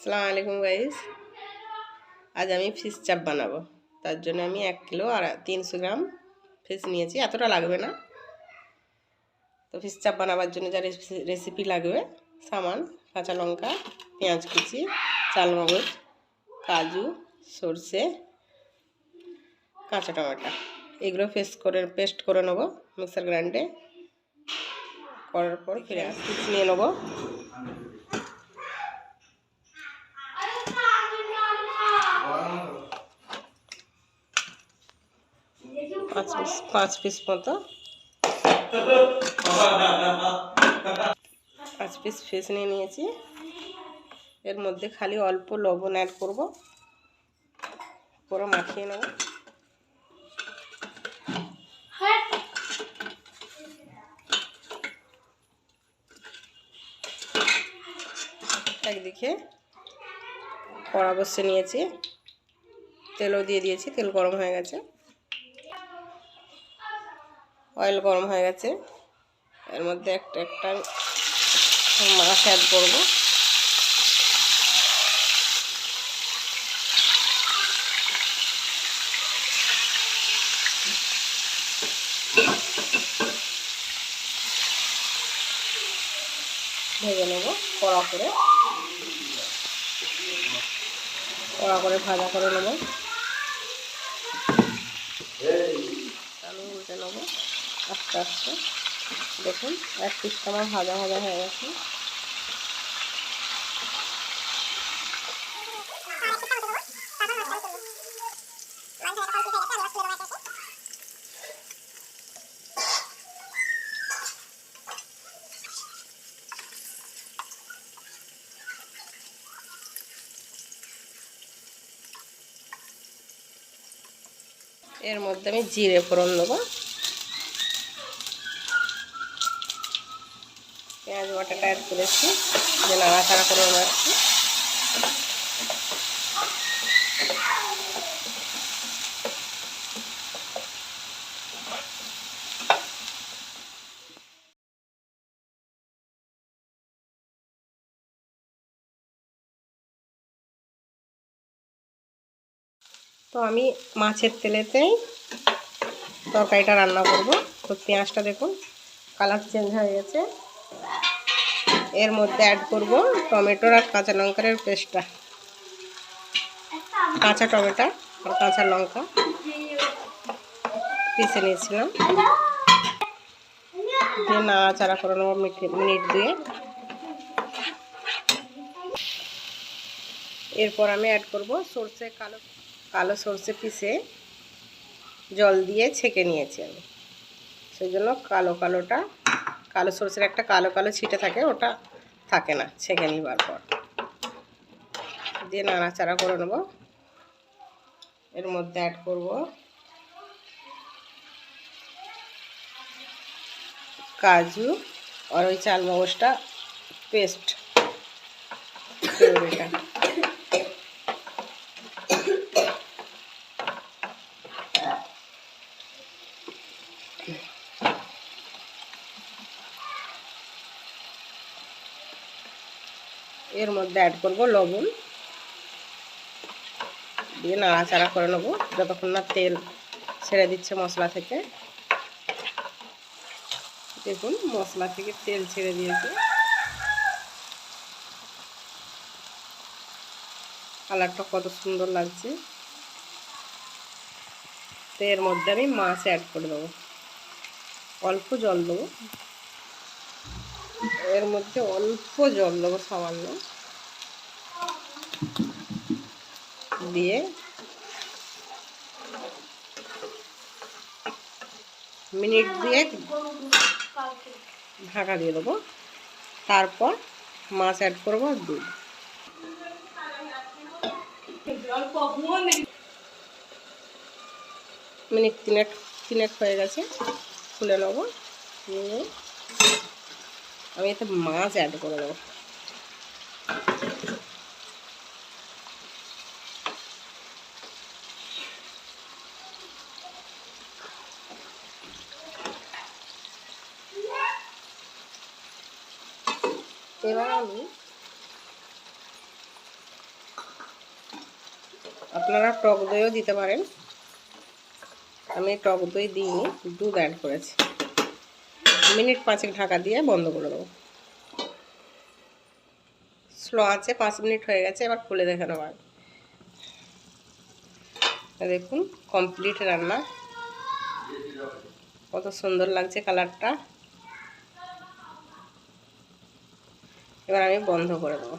আসসালামু আলাইকুম গাইস। আজ আমি ফিশ চাপ বানাবো। তার জন্য আমি 1 কিলো আর 300 গ্রাম ফিশ নিয়েছি। এতটা লাগবে না। তো ফিশ চাপ বানাবার জন্য যা রেসিপি লাগবে, সামান: কাঁচা লঙ্কা, পেঁয়াজ কুচি, চালমগজ, কাজু, সরষে, কাঁচা টমেটো। এগুলো পেস্ট করে নেবো মিক্সার গ্রাইন্ডে। করার পর ফিরে ফিশ নিয়ে নেবো। পাঁচ পিস মতো 5 পিস ফিশ নিয়ে নিয়েছি। এর মধ্যে খালি অল্প লবণ অ্যাড করব, পুরো মাখিয়ে নেব। একদিকে কড়া বসিয়ে নিয়েছি, তেলও দিয়ে দিয়েছি। তেল গরম হয়ে গেছে, অয়েল গরম হয়ে গেছে। এর মধ্যে একটা একটা মাছ অ্যাড করব। ভেজে নেব কড়া করে ভাজা করে নেব। আমি উল্টে নেব আস্তে আস্তে। দেখুন, এক পিসটা আমার ভাজা ভাজা হয়ে গেছে। এর মধ্যে আমি জিরে ফোড়ন দেবো, পেঁয়াজ বাটাটা অ্যাড করেছি, যে নাড়াচাড়া করে রাখছি। তো আমি মাছের তেলেতেই তরকারিটা রান্না করব। তো পেঁয়াজটা দেখুন কালার চেঞ্জ হয়ে গেছে। এর মধ্যে অ্যাড করব টমেটোর আর কাঁচা লঙ্কার পেস্টটা। কাঁচা টমেটো আর কাঁচা লঙ্কা পিষে নিয়েছিলাম, দিয়ে নাড়াচাড়া করে নেবো মিনিট দিয়ে। এরপর আমি অ্যাড করব সরষে, কালো সরষে পিষে জল দিয়ে ছেঁকে নিয়েছি আমি। সেই জন্য কালো সরষের একটা কালো কালো ছিটে থাকে, ওটা থাকে না ছেঁকে নিবার পর। দিয়ে নাড়াচাড়া করে নেব। এর মধ্যে অ্যাড করব কাজু আর ওই চালমগজটা পেস্ট এটা। এর মধ্যে অ্যাড করব লবণ, দিয়ে নাড়াচাড়া করে নেব যতক্ষণ না তেল ছেড়ে দিচ্ছে মশলা থেকে। দেখুন মশলা থেকে তেল ছেড়ে দিয়েছে, কালারটা কত সুন্দর লাগছে। তো এর মধ্যে আমি মাছ অ্যাড করে দেবো, অল্প জল দেবো। এর মধ্যে অল্প জল দেবো সামান্য, দিয়ে মিনিট 2 ঢাকা দিয়ে দেবো। তারপর মাছ অ্যাড করবো, দুধ। মিনিট 3 হয়ে গেছে, খুলে নেবো। নিয়ে আমি এতে মাছ অ্যাড করে দেবো। এবার আমি আপনারা টক দইও দিতে পারেন, আমি টক দই দিইনি, দুধ অ্যাড করেছি। মিনিট 5 ঢাকা দিয়ে বন্ধ করে দেবো। স্লো আছে, 5 মিনিট হয়ে গেছে, এবার খুলে দেখানো হয়। দেখুন কমপ্লিট রান্না, কত সুন্দর লাগছে কালারটা। এবার আমি বন্ধ করে দেবো।